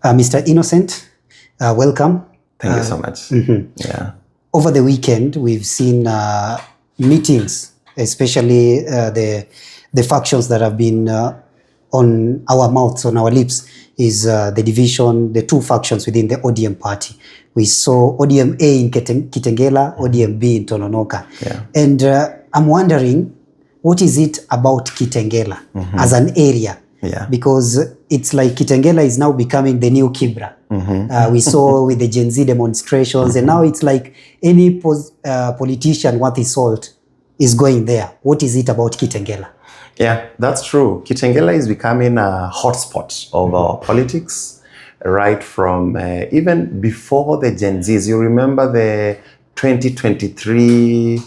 Mr. Innocent, welcome. Thank you so much. Yeah. Over the weekend, we've seen meetings, especially the factions that have been on our mouths, on our lips, is the division, the two factions within the ODM party. We saw ODM A in Kitangela, ODM B in Tononoka. Yeah. And I'm wondering, what is it about Kitangela as an area? Yeah. Because it's like Kitangela is now becoming the new Kibra. We saw with the Gen Z demonstrations, and now it's like any politician worth his salt is going there. What is it about Kitangela? Yeah, that's true. Kitangela is becoming a hotspot of our politics, right from even before the Gen Zs. You remember the 2023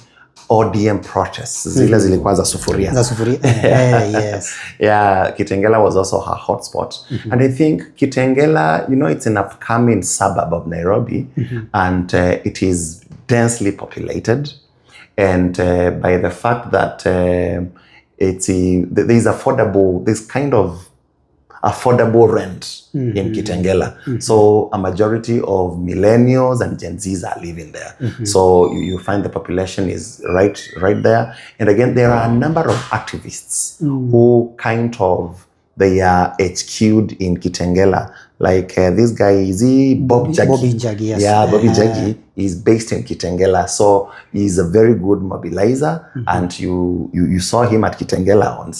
ODM protests. Zile zilikuwa za sufuria. Za sufuria. Yes. Yeah, Kitangela was also her hotspot. And I think Kitangela, you know, it's an upcoming suburb of Nairobi, and it is densely populated. And by the fact that there's affordable, this kind of affordable rent in Kitangela. So a majority of millennials and Gen Zs are living there. So you find the population is right there. And again, there are a number of activists who kind of, they are HQ'd in Kitangela. Like this guy, is he Bobby Njagi, yes. Yeah, Bobby Njagi is based in Kitangela. So he's a very good mobilizer. And you saw him at Kitangela on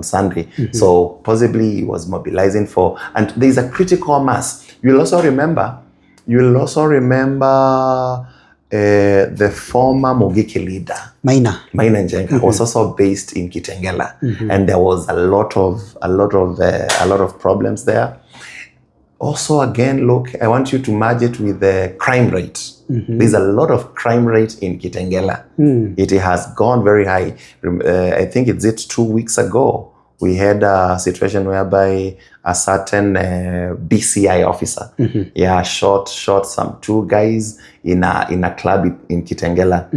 Sunday. So possibly he was mobilizing for, and there's a critical mass. You'll also remember the former Mogiki leader, Maina Njenga, was also based in Kitangela. And there was a lot of problems there. Also, again, look, I want you to merge it with the crime rate. There's a lot of crime rate in Kitangela. It has gone very high. I think it's 2 weeks ago, we had a situation whereby a certain BCI officer, shot some 2 guys in a club in Kitangela.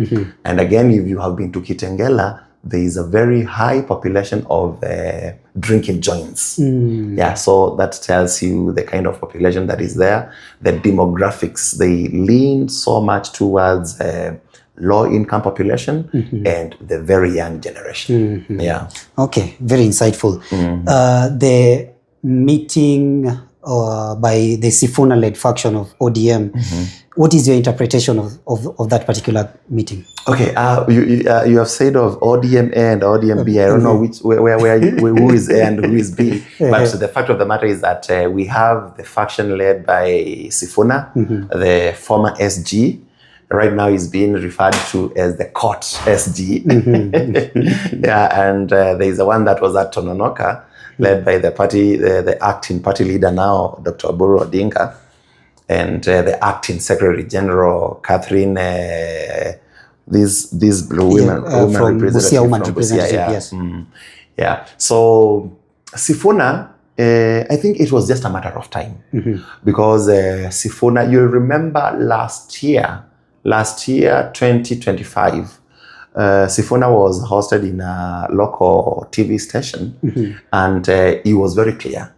And again, if you have been to Kitangela, there is a very high population of drinking joints. Yeah, so that tells you the kind of population that is there. The demographics, they lean so much towards low-income population and the very young generation. Yeah. Okay, very insightful. The meeting by the Sifuna-led faction of ODM, what is your interpretation of that particular meeting? Okay, you have said of ODM A and ODM B. I don't know who is A and who is B. But the fact of the matter is that we have the faction led by Sifuna, the former SG. Right now is being referred to as the court SG. Yeah, and there is the one that was at Tononoka, led by the party, the acting party leader now, Dr. Uhuru Kenyatta, and the acting Secretary General, Catherine, these women Busia woman representative, yes. Yeah. So Sifuna, I think it was just a matter of time, because Sifuna, you'll remember last year, 2025, Sifuna was hosted in a local TV station, and he was very clear.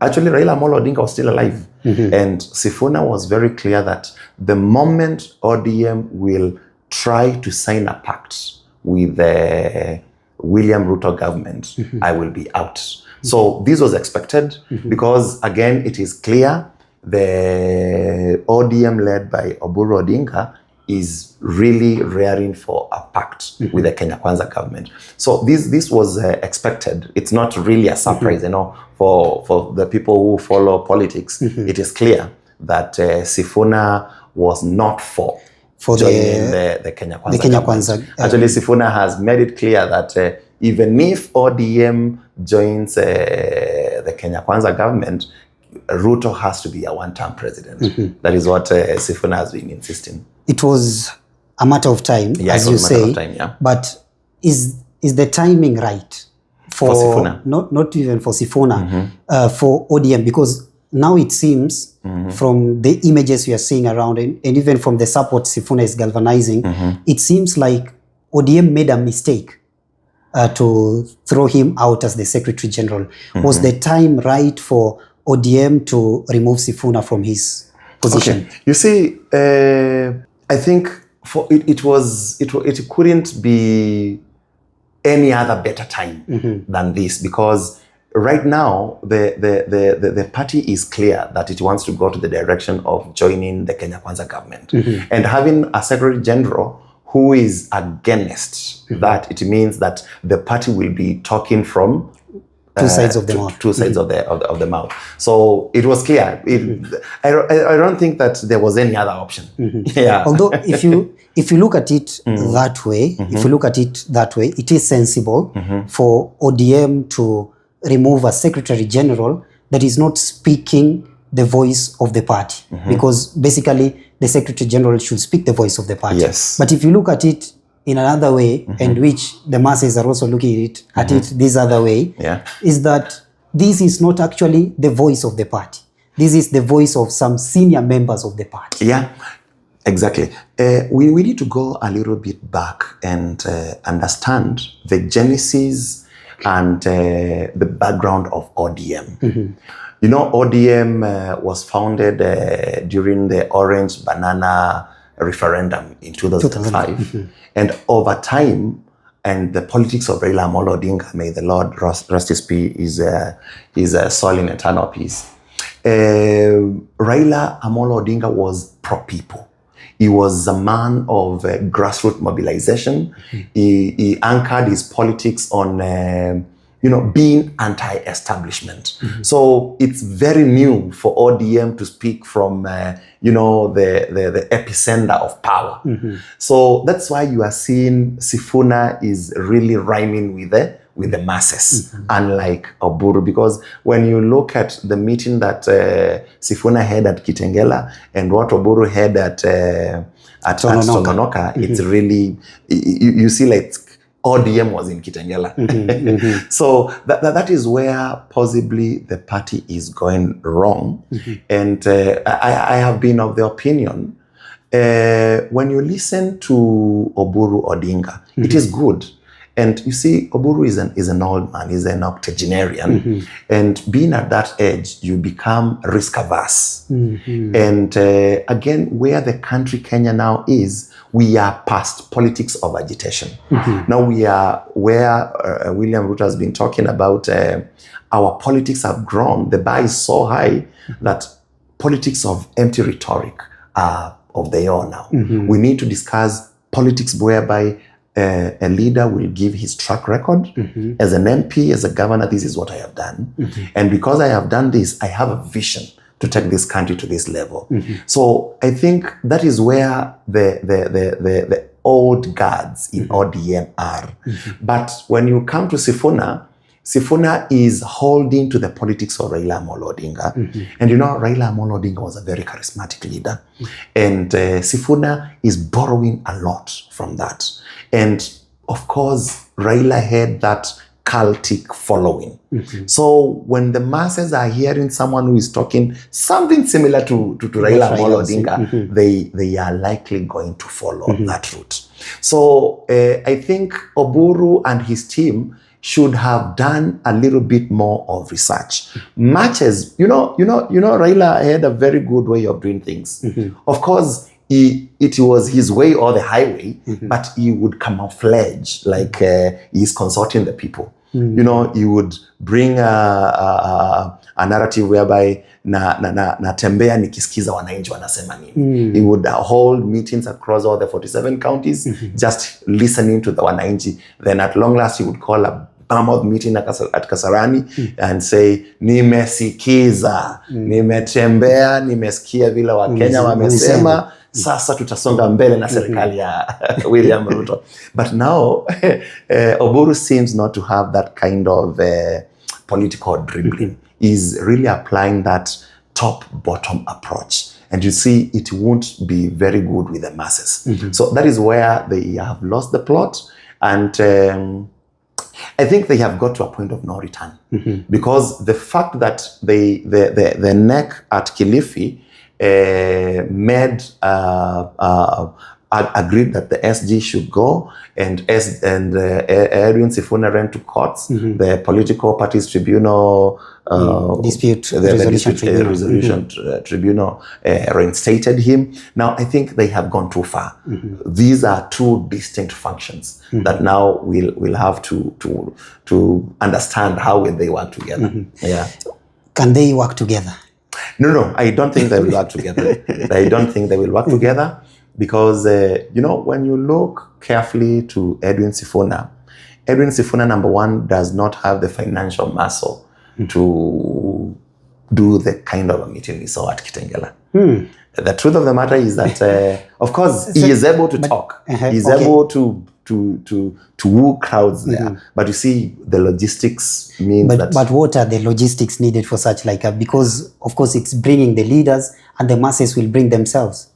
Actually, Raila Amolo Odinga was still alive, and Sifuna was very clear that the moment ODM will try to sign a pact with the William Ruto government, I will be out. So this was expected, because again, it is clear the ODM led by Uhuru Kenyatta is really rearing for a pact with the Kenya Kwanza government. So this was expected. It's not really a surprise, you know, for the people who follow politics. It is clear that Sifuna was not for joining the Kenya Kwanza government. Actually, Sifuna has made it clear that even if ODM joins the Kenya Kwanza government, Ruto has to be a one-term president. That is what Sifuna has been insisting. It was a matter of time, as you say. But is the timing right for Sifuna? Not even for Sifuna, for ODM, because now it seems from the images we are seeing around, and even from the support Sifuna is galvanizing, it seems like ODM made a mistake to throw him out as the Secretary General. Was the time right for ODM to remove Sifuna from his position? Okay. You see, I think it couldn't be any other better time than this, because right now the party is clear that it wants to go to the direction of joining the Kenya Kwanza government, and having a Secretary General who is against that, it means that the party will be talking from two sides of the mouth. Two sides of the mouth. So it was clear. I don't think that there was any other option. Yeah. Although if you look at it that way, it is sensible for ODM to remove a Secretary General that is not speaking the voice of the party, because basically the Secretary General should speak the voice of the party. Yes. But if you look at it in another way, and which the masses are also looking at it this other way, is that this is not actually the voice of the party. This is the voice of some senior members of the party. Yeah, exactly. We need to go a little bit back and understand the genesis and the background of ODM. You know, ODM was founded during the Orange Banana referendum in 2005. And over time, and the politics of Raila Amolo Odinga, may the Lord rest his soul in eternal peace. Raila Amolo Odinga was pro-people. He was a man of grassroots mobilization. He anchored his politics on being anti-establishment. So it's very new for ODM to speak from, the epicenter of power. So that's why you are seeing Sifuna is really rhyming with the masses, unlike Oburu. Because when you look at the meeting that Sifuna had at Kitangela and what Oburu had at Tononoka, it's really, you see like, ODM was in Kitangela. So that is where possibly the party is going wrong. And I have been of the opinion, when you listen to Oburu Odinga, it is good. And you see, Oburu is an old man, he's an octogenarian. And being at that age, you become risk averse. And again, where the country Kenya now is, we are past politics of agitation. Now we are where William Ruto has been talking about our politics have grown. The bar is so high that politics of empty rhetoric are of their own now. We need to discuss politics whereby a leader will give his track record. As an MP, as a governor, this is what I have done. And because I have done this, I have a vision to take this country to this level. So I think that is where the old guards in ODM are. But when you come to Sifuna is holding to the politics of Raila Amolo Odinga. And Raila Amolo Odinga was a very charismatic leader. And Sifuna is borrowing a lot from that. And of course, Raila had that cultic following. So when the masses are hearing someone who is talking something similar to Raila Amolo Odinga, they are likely going to follow that route. So I think Oburu and his team should have done a little bit more of research. Much as, Raila had a very good way of doing things. Of course, it was his way or the highway, but he would camouflage like he's consulting the people. He would bring a narrative whereby natembea nikisikiza wananchi wanasema nini. He would hold meetings across all the 47 counties, just listening to the wananchi. Then at long last, he would call a mammoth meeting at Kasarani and say, nimesikiza, nimetembea, nimesikia vile Wakenya wamesema, sasa tutasonga mbele na serikali ya William Ruto. But now, Oburu seems not to have that kind of political dribbling. He's really applying that top-bottom approach. And you see, it won't be very good with the masses. So that is where they have lost the plot. And I think they have got to a point of no return. Because the fact that the neck at Kilifi made agreed that the SG should go, and Edwin Sifuna ran to courts, the Political Parties Tribunal, Dispute Resolution Tribunal reinstated him. Now I think they have gone too far. These are two distinct functions that now we'll have to understand how will they work together. Yeah. Can they work together? No, I don't think they will work together. I don't think they will work together because, when you look carefully to Edwin Sifuna, number one, does not have the financial muscle to do the kind of a meeting we saw at Kitangela. The truth of the matter is that, of course, he is able to talk. He's able to woo crowds there. But you see, the logistics means that... But what are the logistics needed for such because, of course, it's bringing the leaders and the masses will bring themselves.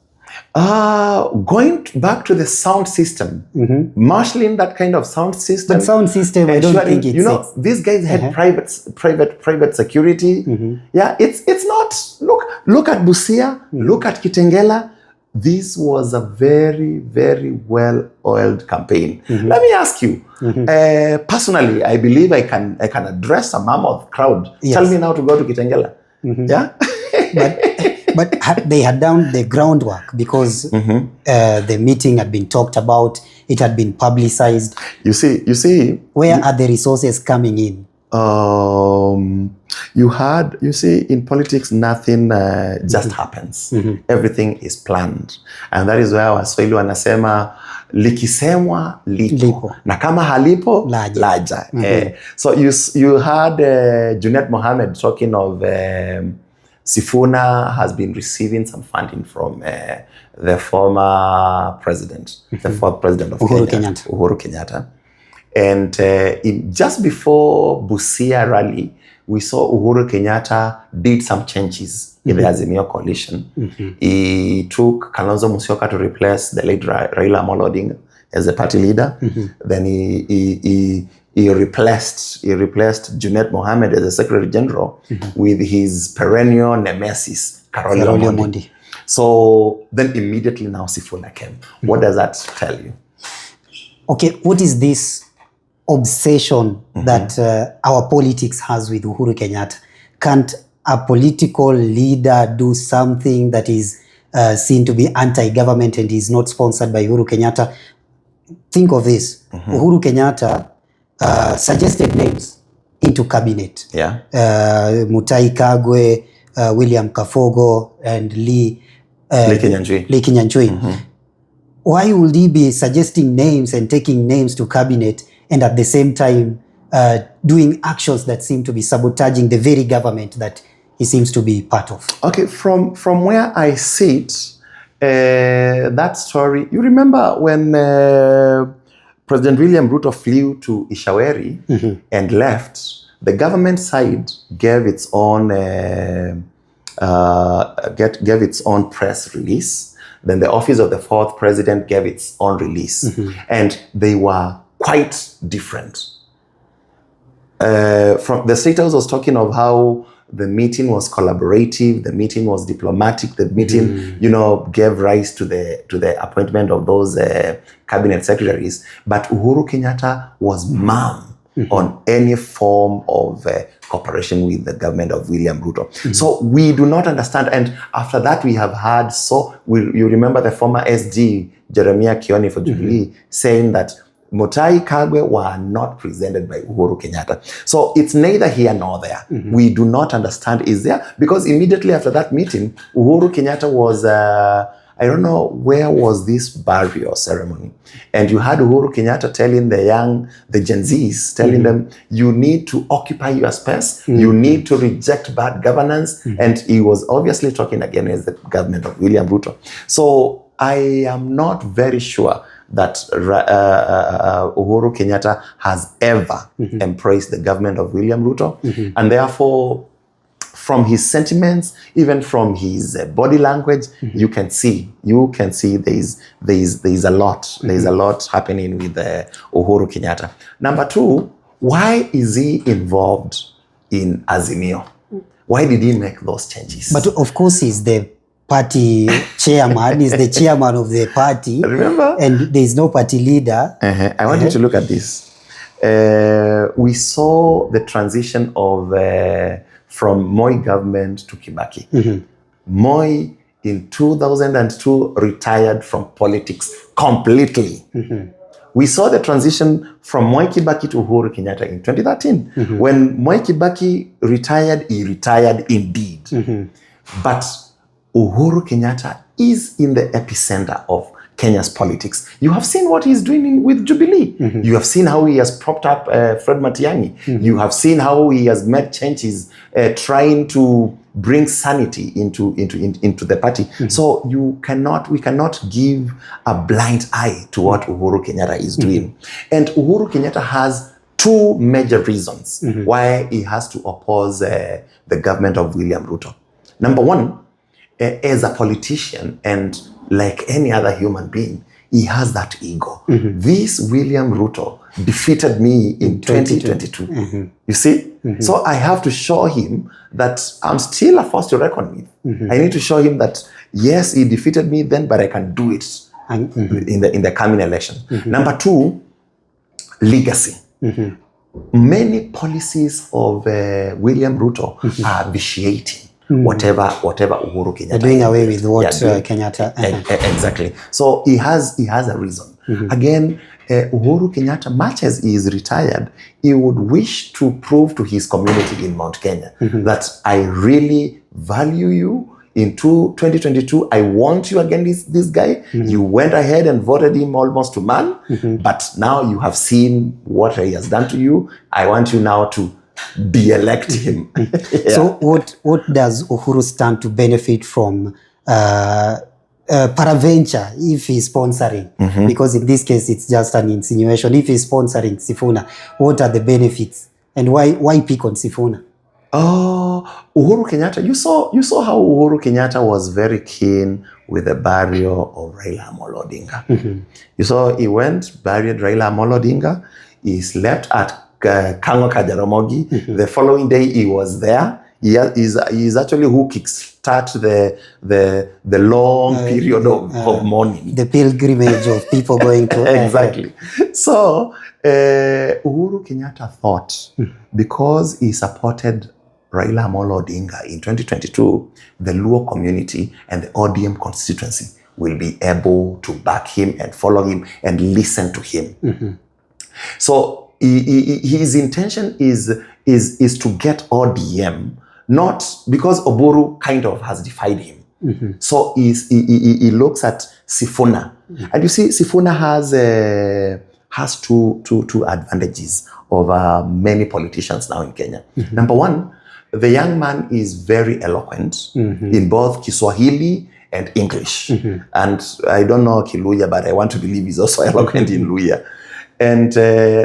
Going back to the sound system, marshalling that kind of sound system. But sound system, I don't think it's... these guys had private security. Yeah, it's not... Look at Busia, look at Kitangela. This was a very, very well-oiled campain. Let me ask you, personally, I believe I can address a mammoth crowd. Yes. Tell me now to go to Kitangela. Yeah? But they had done the groundwork because the meeting had been talked about, it had been publicized. You see. Where are the resources coming in? You see, in politics, nothing just happens. Everything is planned. And that is why Waswahili wanasema, likisemwa lipo. Na kama halipo, laja. So you had Junet Mohammed talking of Sifuna has been receiving some funding from the former president, the fourth president of Kenya, Uhuru Kenyatta. And just before Busia rally, we saw Uhuru Kenyatta did some changes in the Azimio coalition. He took Kalonzo Musyoka to replace the late Raila Amolo Odinga as the party leader. Then he replaced Junet Mohammed as the Secretary General with his perennial nemesis, Karoli Omondi. So then immediately now Sifuna came. What does that tell you? Okay, what is this obsession that our politics has with Uhuru Kenyatta? Can't a political leader do something that is seen to be anti-government and is not sponsored by Uhuru Kenyatta? Think of this. Uhuru Kenyatta suggested names into cabinet. Yeah. Mutai Kagwe, William Kafogo, and Lee Kinyanjui. Why would he be suggesting names and taking names to cabinet and at the same time doing actions that seem to be sabotaging the very government that he seems to be part of? Okay, from where I sit, that story, you remember when President William Ruto flew to Ishaweri and left, the government side gave its own press release. Then the office of the fourth president gave its own release. And they were quite different. From the State House was talking of how the meeting was collaborative, the meeting was diplomatic, the meeting, gave rise to the appointment of those cabinet secretaries. But Uhuru Kenyatta was mum on any form of cooperation with the government of William Ruto. So we do not understand. And after that, we have had, you remember the former SG, Jeremiah Kioni for Jubilee, saying that Mutai Kagwe were not presented by Uhuru Kenyatta. So it's neither here nor there. We do not understand is there, because immediately after that meeting, Uhuru Kenyatta was, I don't know where was this burial ceremony. And you had Uhuru Kenyatta telling the Gen Zs, telling them, you need to occupy your space, you need to reject bad governance. And he was obviously talking against the government of William Ruto. So I am not very sure that Uhuru Kenyatta has ever embraced the government of William Ruto. And therefore, from his sentiments, even from his body language, you can see there's a lot happening with Uhuru Kenyatta. Number two, why is he involved in Azimio? Why did he make those changes? But of course, he's the party chairman, is the chairman of the party. Remember? And there is no party leader. I want you to look at this. We saw the transition of from Moi government to Kibaki. Moi in 2002 retired from politics completely. We saw the transition from Moi Kibaki to Uhuru Kenyatta in 2013. When Moi Kibaki retired, he retired indeed. But Uhuru Kenyatta is in the epicenter of Kenya's politics. You have seen what he's doing with Jubilee. You have seen how he has propped up Fred Matiang'i. You have seen how he has made changes trying to bring sanity into the party. So we cannot give a blind eye to what Uhuru Kenyatta is doing. And Uhuru Kenyatta has two major reasons why he has to oppose the government of William Ruto. Number one, as a politician and like any other human being, he has that ego. This William Ruto defeated me in 2022. You see? So I have to show him that I'm still a force to reckon with. I need to show him that, yes, he defeated me then, but I can do it in the coming election. Number two, legacy. Many policies of William Ruto are vitiating whatever Uhuru Kenyatta. They're doing away with what Kenyatta. Exactly. So he has a reason. Again, Uhuru Kenyatta, much as he is retired, he would wish to prove to his community in Mount Kenya that I really value you. In 2022, I want you against this guy. You went ahead and voted him almost to man, but now you have seen what he has done to you. I want you now to de-elect him. So what does Uhuru stand to benefit from Paraventure if he's sponsoring? Because in this case, it's just an insinuation. If he's sponsoring Sifuna, what are the benefits? And why pick on Sifuna? Uhuru Kenyatta, you saw how Uhuru Kenyatta was very keen with the burial of Raila Amolo Odinga. You saw he went, buried Raila Amolo Odinga. He slept at Kango Kajaramogi. The following day he was there. He's actually who kickstart the long period of mourning. The pilgrimage of people going to... Exactly. So Uhuru Kenyatta thought because he supported Raila Amolo Odinga in 2022, the Luo community and the ODM constituency will be able to back him and follow him and listen to him. So his intention is to get ODM, not because Oburu kind of has defied him. So he looks at Sifuna. And you see, Sifuna has two advantages over many politicians now in Kenya. Number one, the young man is very eloquent in both Kiswahili and English. And I don't know Kiluya, but I want to believe he's also eloquent in Luya. And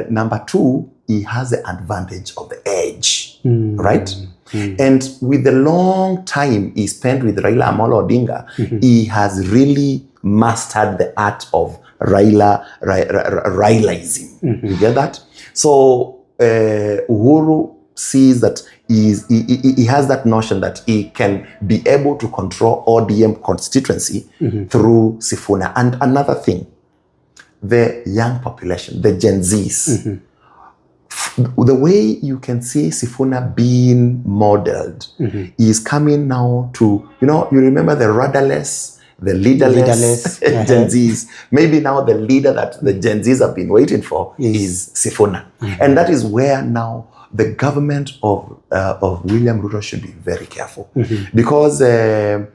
number two, he has the advantage of the age, right? And with the long time he spent with Raila Amolo Odinga, he has really mastered the art of Railaism. You get that? So Uhuru sees that he has that notion that he can be able to control ODM constituency through Sifuna. And another thing, the young population, the Gen Zs, the way you can see Sifuna being modeled is coming now to, you remember the rudderless, the leaderless Gen Zs. Maybe now the leader that the Gen Zs have been waiting for is Sifuna. And that is where now the government of William Ruto should be very careful. Because the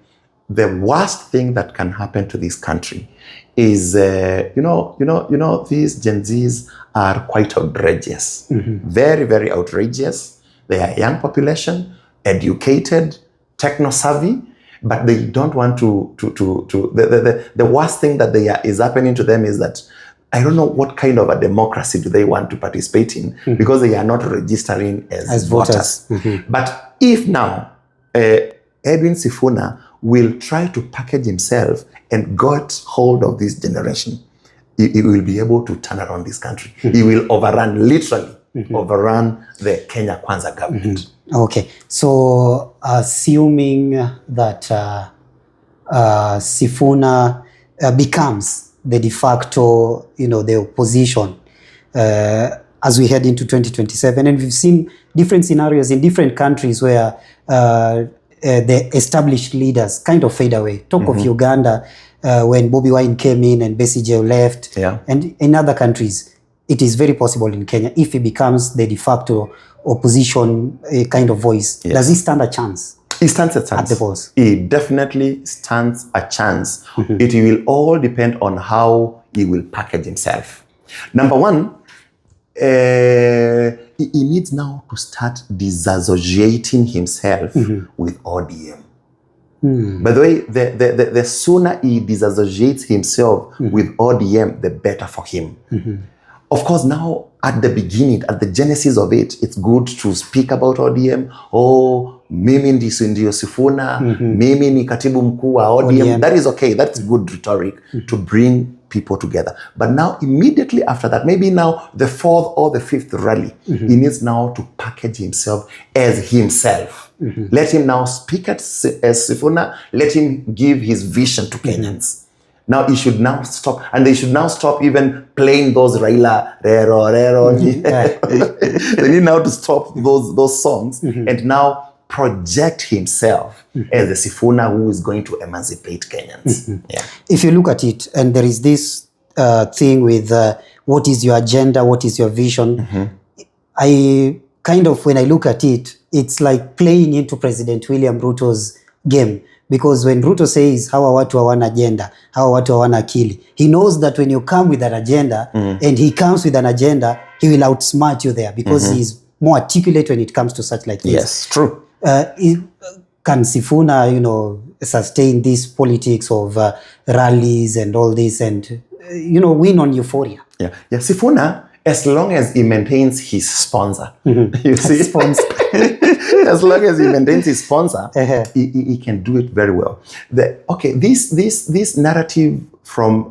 worst thing that can happen to this country is, these Gen Zs are quite outrageous. Very, very outrageous. They are a young population, educated, techno-savvy, but they don't want the worst thing that is happening to them is that I don't know what kind of a democracy do they want to participate in because they are not registering as voters. But if now Edwin Sifuna will try to package himself and got hold of this generation, he will be able to turn around this country. He will literally overrun the Kenya Kwanza government. Okay, so assuming that Sifuna becomes the de facto, the opposition as we head into 2027. And we've seen different scenarios in different countries where the established leaders kind of fade away. Talk of Uganda, when Bobi Wine came in and Besigye left. Yeah. And in other countries, it is very possible in Kenya, if he becomes the de facto opposition kind of voice. Yes. Does he stand a chance? He stands a chance. At the polls? He definitely stands a chance. It will all depend on how he will package himself. Number one, he needs now to start disassociating himself with ODM. By the way, the sooner he disassociates himself with ODM, the better for him. Of course, now at the beginning, at the genesis of it, it's good to speak about ODM. Oh, mimi ndio Sifuna, mimi ni katibu mkuu wa ODM. That is okay. That's good rhetoric to bring people together. But now, immediately after that, maybe now the fourth or the fifth rally, he needs now to package himself as himself. Let him now speak as Sifuna. Let him give his vision to Kenyans. Now he should now stop, and they should now stop even playing those Raila, Rero. They need now to stop those songs and now project himself as the Sifuna who is going to emancipate Kenyans. Yeah. If you look at it, and there is this thing with what is your agenda, what is your vision, I kind of, when I look at it, it's like playing into President William Ruto's game. Because when Ruto says hawa watu hawana agenda, hawa watu hawana akili, he knows that when you come with an agenda and he comes with an agenda, he will outsmart you there because he's more articulate when it comes to such like this. Yes, true. Can Sifuna, sustain this politics of rallies and all this and, win on euphoria? Yeah, Sifuna, as long as he maintains his sponsor, you see? Sponsor. As long as he maintains his sponsor, he can do it very well. This narrative from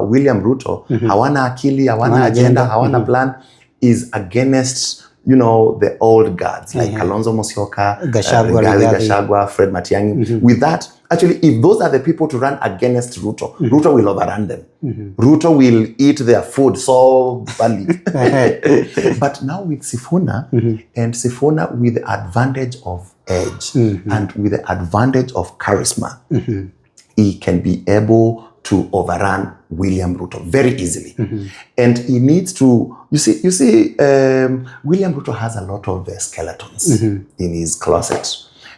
William Ruto, hawana akili, hawana agenda, hawana plan, is against the old guards like Kalonzo Musyoka, Gachagua, Fred Matiang'i. With that, actually, if those are the people to run against Ruto, Ruto will overrun them. Ruto will eat their food so badly. But now with Sifuna, and Sifuna with the advantage of edge and with the advantage of charisma, he can be able to overrun William Ruto very easily. And he needs to, you see, William Ruto has a lot of skeletons in his closet.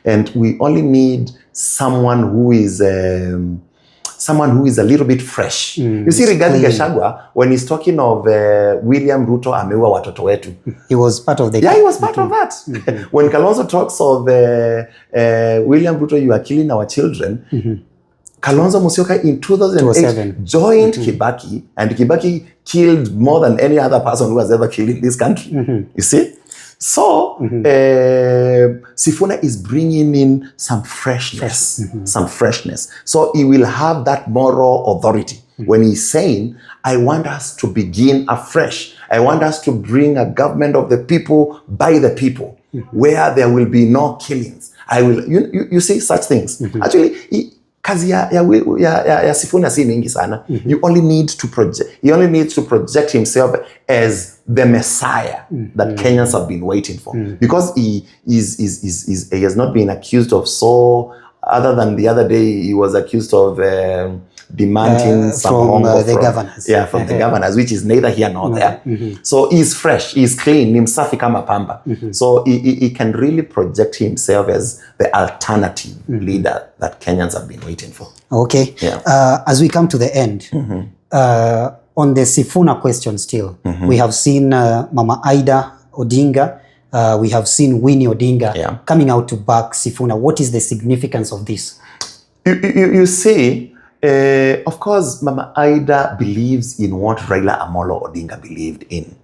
And we only need someone who is a little bit fresh. You see, regarding Gachagua, when he's talking of William Ruto ameua watoto wetu, he was part of the... Yeah, he was part of that. When Kalonzo talks of William Ruto, you are killing our children, Kalonzo Musyoka in 2008 joined Kibaki, and Kibaki killed more than any other person who has ever killed in this country. You see? So, Sifuna is bringing in some freshness, some freshness. So he will have that moral authority when he's saying, I want us to begin afresh. I want us to bring a government of the people, by the people, where there will be no killings. I will, you see such things. Actually, kazi ya Sifuna si mingi sana. You only need to project. He only needs to project himself as the Messiah that Kenyans have been waiting for, because he has not been accused of other than the other day he was accused of demanding some from the governors. Yeah, from the governors, which is neither here nor there. So he's fresh, he's clean, ni msafi kama pamba. So he can really project himself as the alternative leader that Kenyans have been waiting for. Okay. Yeah. As we come to the end, on the Sifuna question still, we have seen Mama Ida Odinga, we have seen Winnie Odinga coming out to back Sifuna. What is the significance of this? You see, of course, Mama Ida believes in what Raila Amolo Odinga believed in.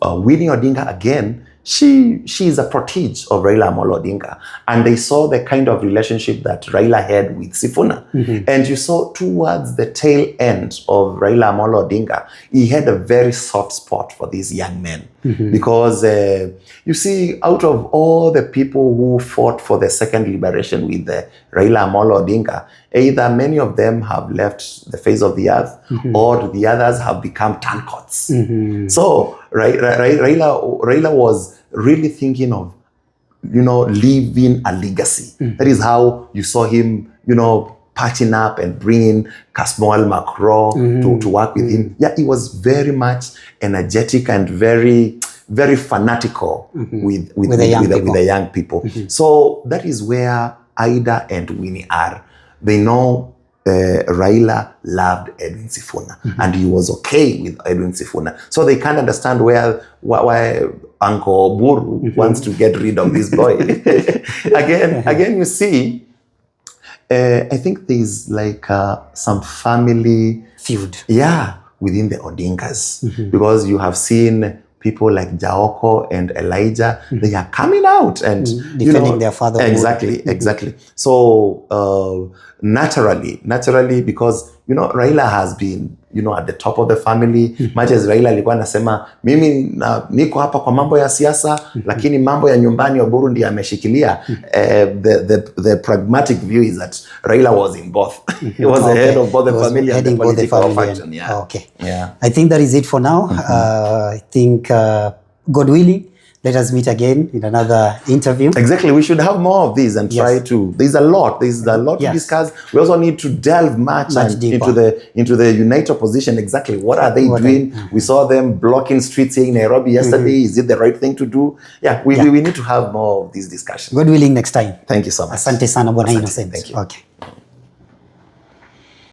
Winnie Odinga, again, she is a protege of Raila Amolo Odinga, and they saw the kind of relationship that Raila had with Sifuna. And you saw towards the tail end of Raila Amolo Odinga, he had a very soft spot for these young men. Because you see, out of all the people who fought for the second liberation with Raila Amolo Odinga, either many of them have left the face of the earth, or the others have become turncoats. So Raila was really thinking of, leaving a legacy. That is how you saw him, patching up and bringing Casmuel Macron to work with him. Yeah, he was very much energetic and very, very fanatical with the young people. So that is where Ida and Winnie are. They know Raila loved Edwin Sifuna, and he was okay with Edwin Sifuna. So they can't understand why Uncle Uhuru wants to get rid of this boy. Again, you see, I think there's like some family feud. Yeah, within the Odingas, because you have seen people like Jaoko and Elijah, they are coming out and defending their father. Exactly. So naturally, because Raila has been at the top of the fammy. Much as Raila alikuwa anasema mimi niko hapa kwa mambo ya siasa, lakini mambo ya nyumbani wa Burundi ameshikilia. The pragmatic view is that Raila was in both. He was the head of both the family and the political faction. Yeah. Okay. Yeah. I think that is it for now. I think God willing, let us meet again in another interview. Exactly. We should have more of these and try to. There's a lot to discuss. We also need to delve much deeper into the unite opposition. Exactly. What are they doing? We saw them blocking streets here in Nairobi yesterday. Is it the right thing to do? Yeah. We need to have more of these discussions. God willing, next time. Thank you so much. Asante sana Bwana Innocent. Thank you. Okay.